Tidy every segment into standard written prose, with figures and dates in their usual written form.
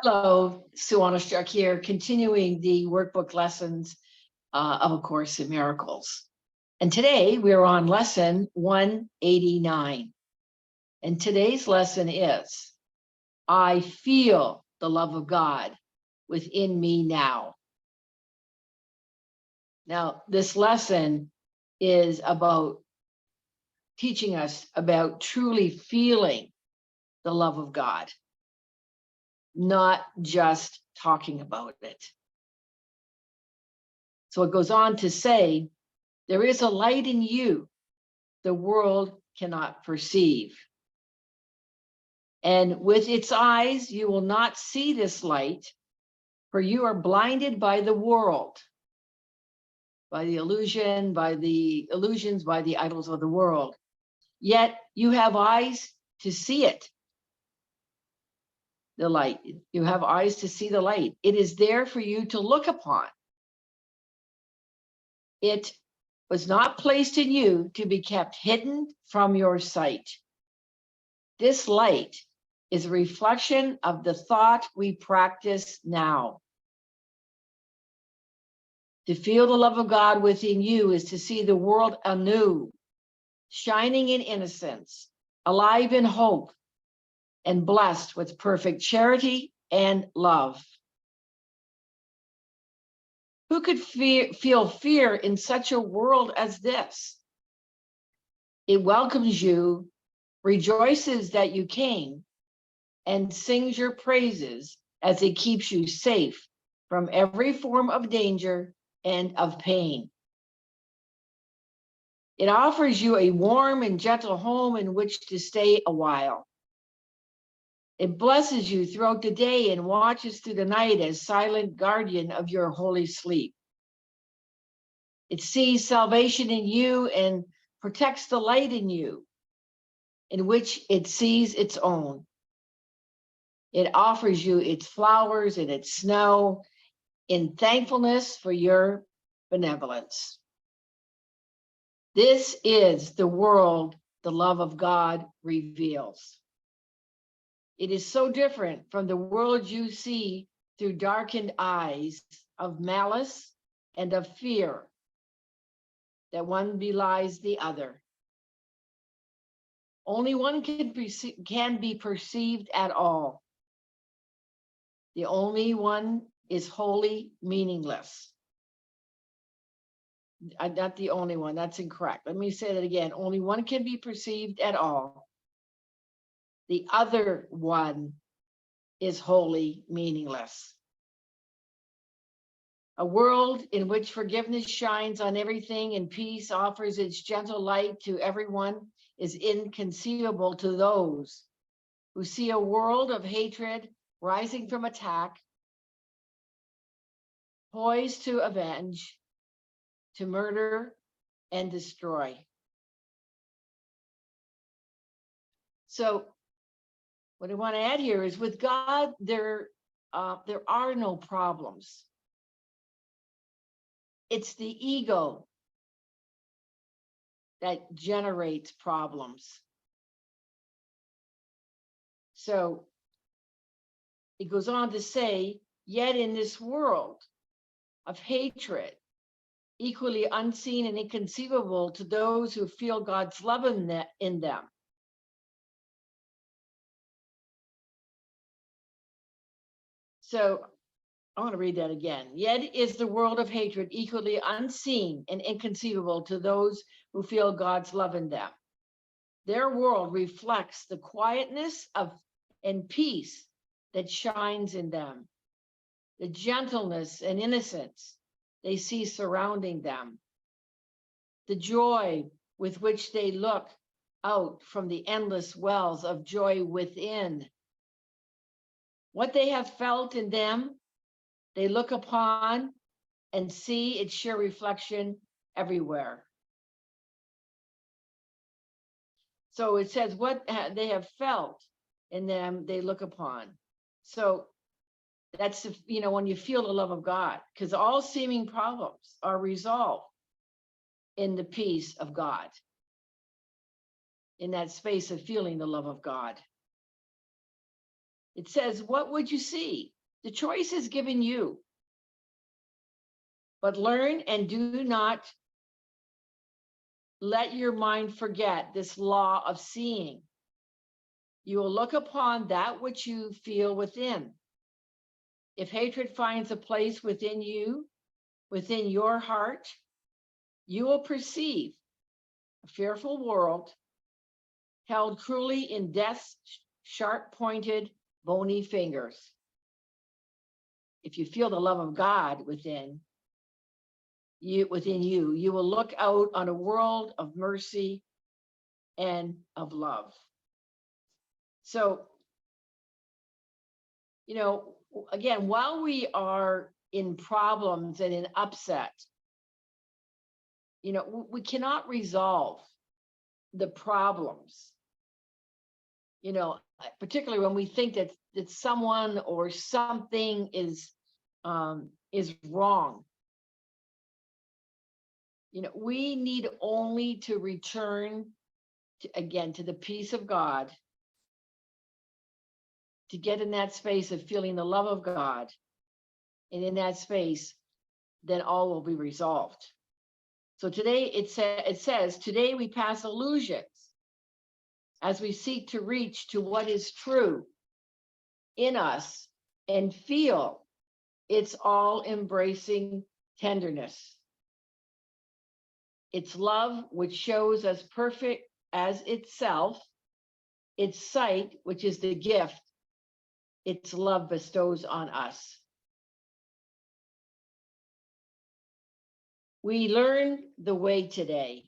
Hello, sue.oneschuk here, continuing the workbook lessons of A Course in Miracles. And today we're on lesson 189. And today's lesson is, I feel the love of God within me now. Now, this lesson is about teaching us about truly feeling the love of God, not just talking about it. So it goes on to say, there is a light in you the world cannot perceive. And with its eyes, you will not see this light, for you are blinded by the world, by the illusions, by the idols of the world. Yet you have eyes to see it, the light. You have eyes to see the light. It is there for you to look upon. It was not placed in you to be kept hidden from your sight. This light is a reflection of the thought we practice now. To feel the love of God within you is to see the world anew, shining in innocence, alive in hope, and blessed with perfect charity and love. Who could feel fear in such a world as this? It welcomes you, rejoices that you came, and sings your praises as it keeps you safe from every form of danger and of pain. It offers you a warm and gentle home in which to stay a while. It blesses you throughout the day and watches through the night as silent guardian of your holy sleep. It sees salvation in you and protects the light in you, in which it sees its own. It offers you its flowers and its snow in thankfulness for your benevolence. This is the world the love of God reveals. It is so different from the world you see through darkened eyes of malice and of fear that one belies the other. Only one can be perceived at all. The only one is wholly meaningless. Not the only one, that's incorrect. Let me say that again. Only one can be perceived at all. The other one is wholly meaningless. A world in which forgiveness shines on everything and peace offers its gentle light to everyone is inconceivable to those who see a world of hatred rising from attack, poised to avenge, to murder and destroy. So what I want to add here is, with God, there are no problems. It's the ego that generates problems. So it goes on to say, yet in this world of hatred, equally unseen and inconceivable to those who feel God's love in them. So I want to read that again. Yet is the world of hatred equally unseen and inconceivable to those who feel God's love in them. Their world reflects the quietness and peace that shines in them, the gentleness and innocence they see surrounding them, the joy with which they look out from the endless wells of joy within. What they have felt in them, they look upon and see its sheer reflection everywhere. So it says what they have felt in them, they look upon. So that's, when you feel the love of God, because all seeming problems are resolved in the peace of God, in that space of feeling the love of God. It says, what would you see? The choice is given you. But learn and do not let your mind forget this law of seeing. You will look upon that which you feel within. If hatred finds a place within you, within your heart, you will perceive a fearful world held cruelly in death's sharp-pointed, bony fingers. If you feel the love of God within you, you will look out on a world of mercy and of love. So, again, while we are in problems and in upset, we cannot resolve the problems, particularly when we think that someone or something is wrong. We need only to return to the peace of God, to get in that space of feeling the love of God. And in that space, then all will be resolved. So today it says, today we pass illusions as we seek to reach to what is true in us and feel its all embracing tenderness. Its love, which shows us perfect as itself, its sight, which is the gift its love bestows on us. We learn the way today.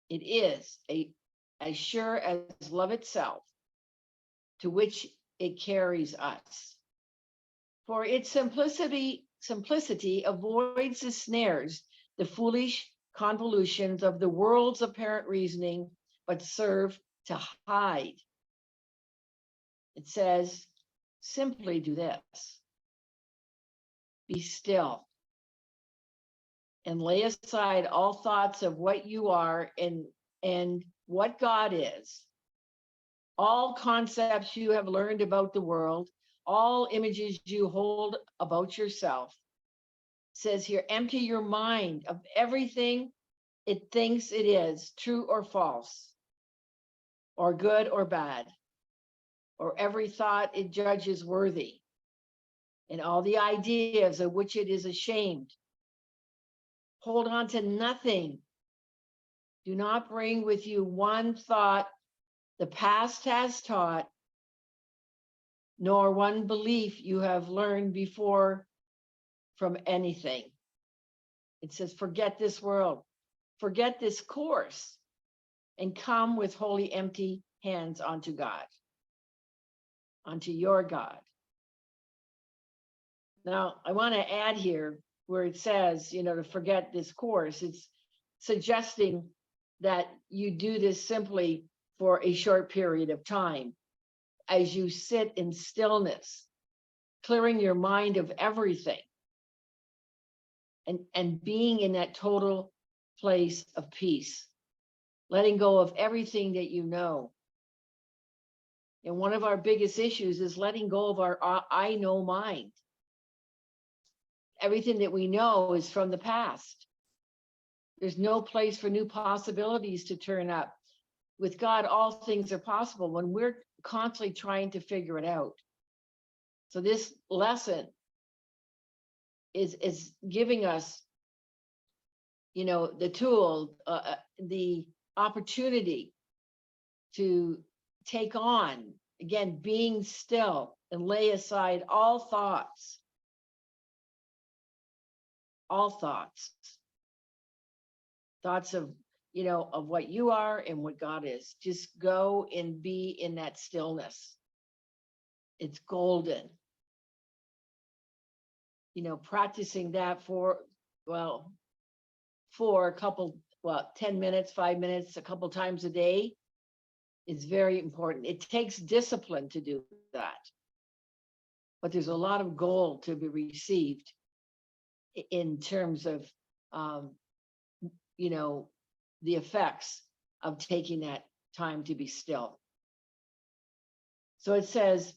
It is as sure as love itself, to which it carries us. For its simplicity avoids the snares, the foolish convolutions of the world's apparent reasoning, but serve to hide. It says, simply do this. Be still and lay aside all thoughts of what you are and what God is. All concepts you have learned about the world, all images you hold about yourself. It says here, empty your mind of everything it thinks it is, true or false, or good or bad, or every thought it judges worthy, and all the ideas of which it is ashamed. Hold on to nothing. Do not bring with you one thought the past has taught, nor one belief you have learned before from anything. It says, forget this world, forget this course, and come with holy empty hands unto God, unto your God. Now, I want to add here where it says, to forget this course. It's suggesting that you do this simply for a short period of time as you sit in stillness, clearing your mind of everything and being in that total place of peace, letting go of everything that you know. And one of our biggest issues is letting go of our I know mind. Everything that we know is from the past. There's no place for new possibilities to turn up. With God, all things are possible when we're constantly trying to figure it out. So this lesson is giving us, the tool, the opportunity to take on, again, being still and lay aside all thoughts. Thoughts of, of what you are and what God is. Just go and be in that stillness. It's golden. Practicing that for a couple, 10 minutes, 5 minutes, a couple times a day is very important. It takes discipline to do that. But there's a lot of gold to be received in terms of, the effects of taking that time to be still. So it says,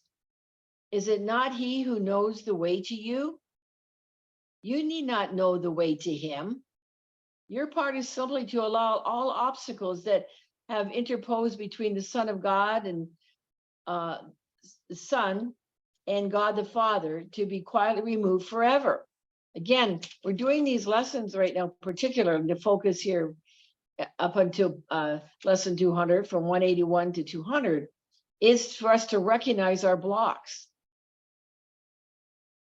is it not he who knows the way to you? You need not know the way to him. Your part is simply to allow all obstacles that have interposed between the Son of God and the Son and God the Father to be quietly removed forever. Again, we're doing these lessons right now, particularly to focus here up until lesson 200, from 181 to 200, is for us to recognize our blocks.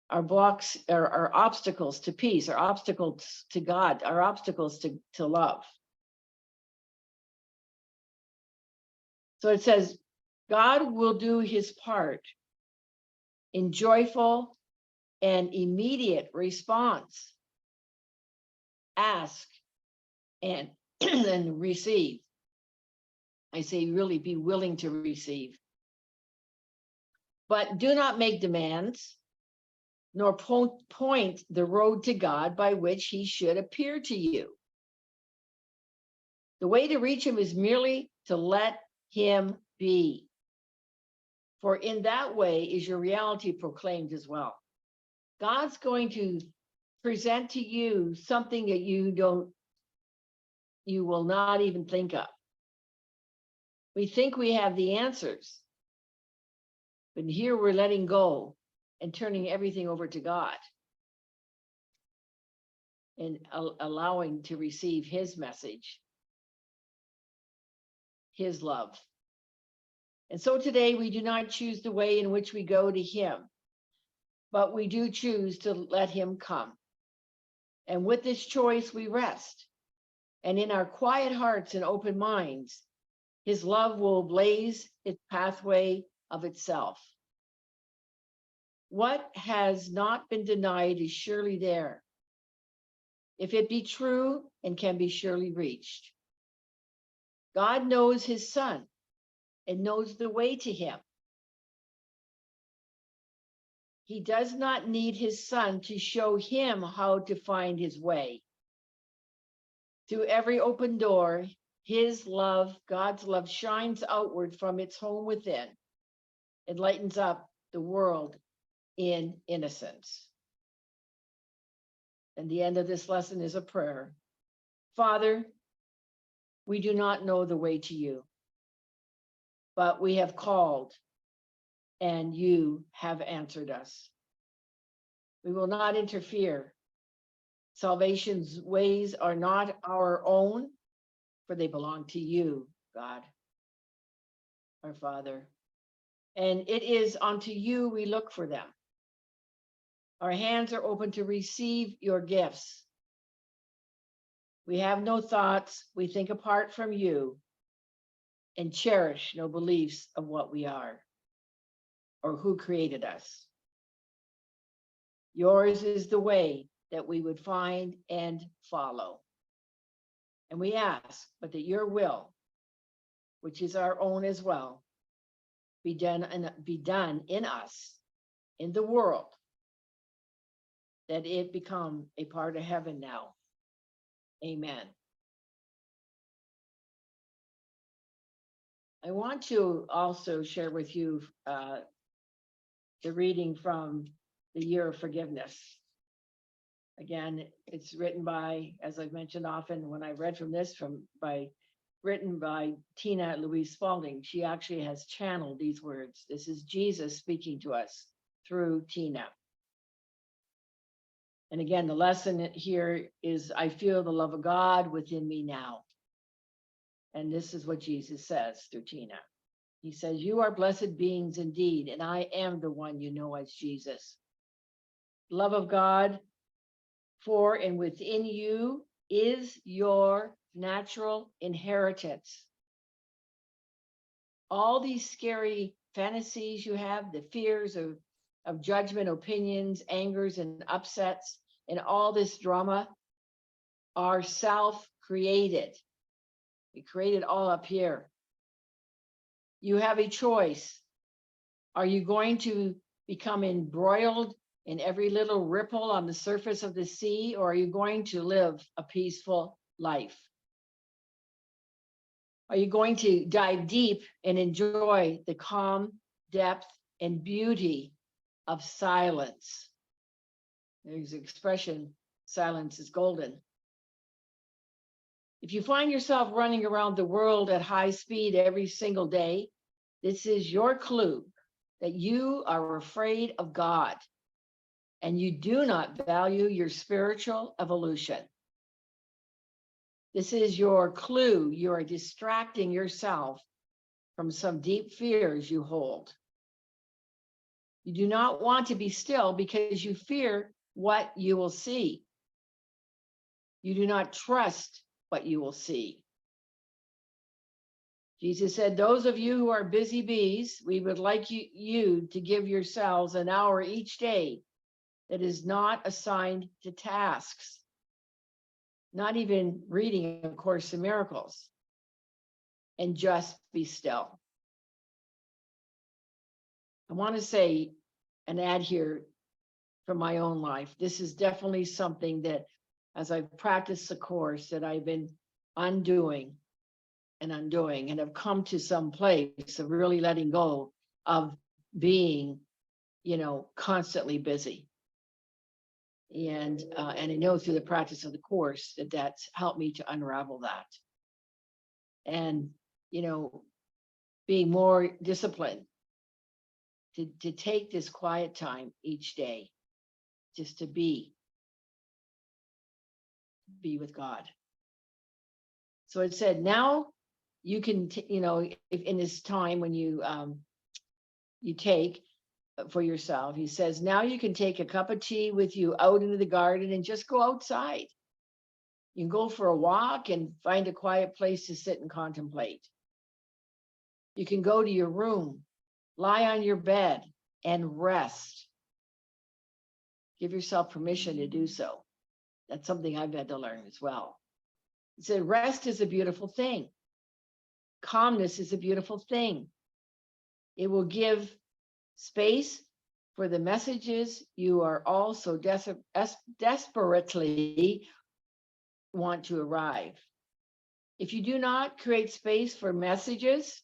Our blocks are obstacles to peace, our obstacles to God, our obstacles to love. So it says, God will do his part in joyful and immediate response. Ask and, and receive. I say really be willing to receive. But do not make demands, nor point the road to God by which he should appear to you. The way to reach him is merely to let him be. For in that way is your reality proclaimed as well. God's going to present to you something that you will not even think of. We think we have the answers, but here we're letting go and turning everything over to God and allowing to receive his message, his love. And so today we do not choose the way in which we go to him, but we do choose to let him come. And with this choice, we rest. And in our quiet hearts and open minds, his love will blaze its pathway of itself. What has not been denied is surely there, if it be true and can be surely reached. God knows his Son and knows the way to him. He does not need his Son to show him how to find his way. Through every open door, his love, God's love, shines outward from its home within. It lightens up the world in innocence. And the end of this lesson is a prayer. Father, we do not know the way to you, but we have called and you have answered us. We will not interfere. Salvation's ways are not our own, for they belong to you, God, our Father. And it is unto you we look for them. Our hands are open to receive your gifts. We have no thoughts, we think apart from you, and cherish no beliefs of what we are or who created us. Yours is the way that we would find and follow. And we ask, but that your will, which is our own as well, be done in us, in the world, that it become a part of heaven now. Amen. I want to also share with you the reading from the Year of Forgiveness. Again, it's written by, as I've mentioned often, when I read from this, written by Louise Spalding. She actually has channeled these words. This is Jesus speaking to us through Tina. And again, the lesson here is, I feel the love of God within me now. And this is what Jesus says through Tina. He says, you are blessed beings indeed, and I am the one you know as Jesus. Love of God for and within you is your natural inheritance. All these scary fantasies you have, the fears of judgment, opinions, angers, and upsets, and all this drama are self-created. We created all up here. You have a choice. Are you going to become embroiled in every little ripple on the surface of the sea, or are you going to live a peaceful life? Are you going to dive deep and enjoy the calm, depth, and beauty of silence. There's the expression, silence is golden. If you find yourself running around the world at high speed every single day, this is your clue that you are afraid of God and you do not value your spiritual evolution. This is your clue. You are distracting yourself from some deep fears you hold. You do not want to be still because you fear what you will see. You do not trust what you will see. Jesus said, those of you who are busy bees, we would like you to give yourselves an hour each day that is not assigned to tasks, not even reading A Course in Miracles, and just be still. I want to say and add here from my own life, this is definitely something that as I've practiced the Course that I've been undoing and have come to some place of really letting go of being, constantly busy. And I know through the practice of the Course that that's helped me to unravel that. And, being more disciplined to take this quiet time each day, just to be with God. So it said, now you can, if in this time when you take for yourself, he says, now you can take a cup of tea with you out into the garden and just go outside. You can go for a walk and find a quiet place to sit and contemplate. You can go to your room, lie on your bed and rest. Give yourself permission to do so. That's something I've had to learn as well. It said, rest is a beautiful thing. Calmness is a beautiful thing. It will give space for the messages you are all so desperately want to arrive. If you do not create space for messages,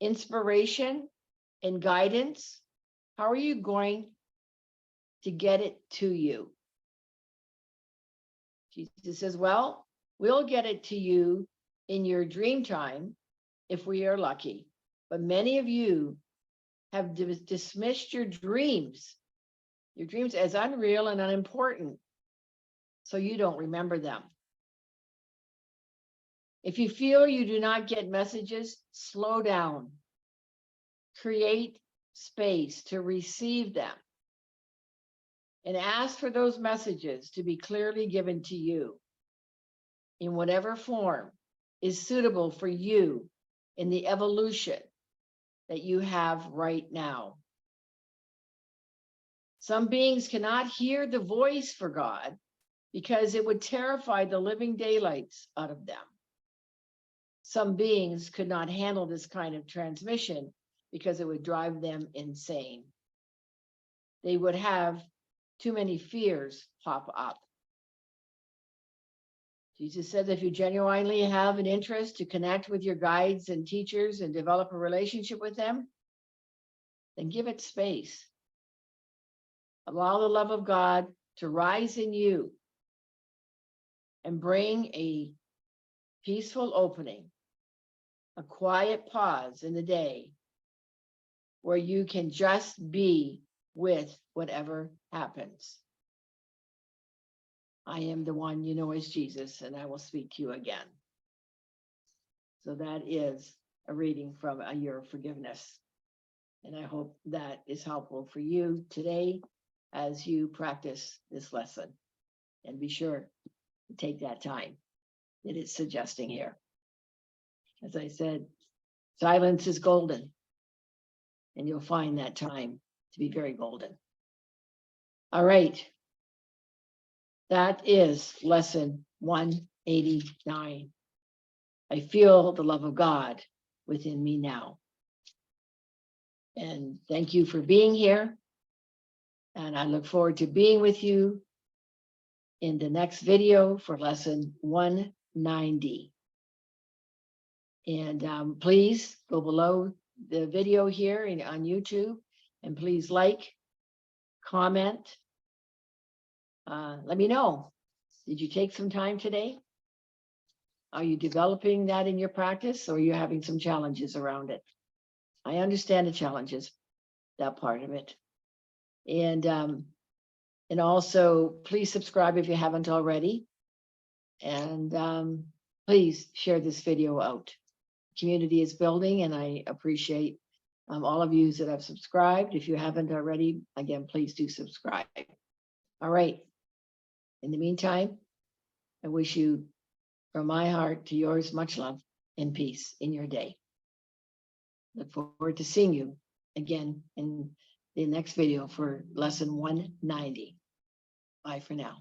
inspiration, and guidance, how are you going to get it to you? Jesus says, well, we'll get it to you in your dream time if we are lucky. But many of you have dismissed your dreams as unreal and unimportant, so you don't remember them. If you feel you do not get messages, slow down. Create space to receive them. And ask for those messages to be clearly given to you in whatever form is suitable for you in the evolution that you have right now. Some beings cannot hear the voice for God because it would terrify the living daylights out of them. Some beings could not handle this kind of transmission because it would drive them insane. They would have too many fears pop up. Jesus said, if you genuinely have an interest to connect with your guides and teachers and develop a relationship with them, then give it space. Allow the love of God to rise in you and bring a peaceful opening, a quiet pause in the day where you can just be with whatever happens. I am the one you know as Jesus, and I will speak to you again. So that is a reading from A Year of Forgiveness. And I hope that is helpful for you today as you practice this lesson. And be sure to take that time that it's suggesting here. As I said, silence is golden. And you'll find that time to be very golden. All right. That is lesson 189. I feel the love of God within me now. And thank you for being here. And I look forward to being with you in the next video for lesson 190. And please go below the video here on YouTube, and please like, comment. Let me know. Did you take some time today? Are you developing that in your practice, or are you having some challenges around it? I understand the challenges, that part of it. And also please subscribe if you haven't already. And please share this video out. Community is building, and I appreciate all of you that have subscribed. If you haven't already, again, please do subscribe. All right. In the meantime, I wish you, from my heart to yours, much love and peace in your day. Look forward to seeing you again in the next video for lesson 190. Bye for now.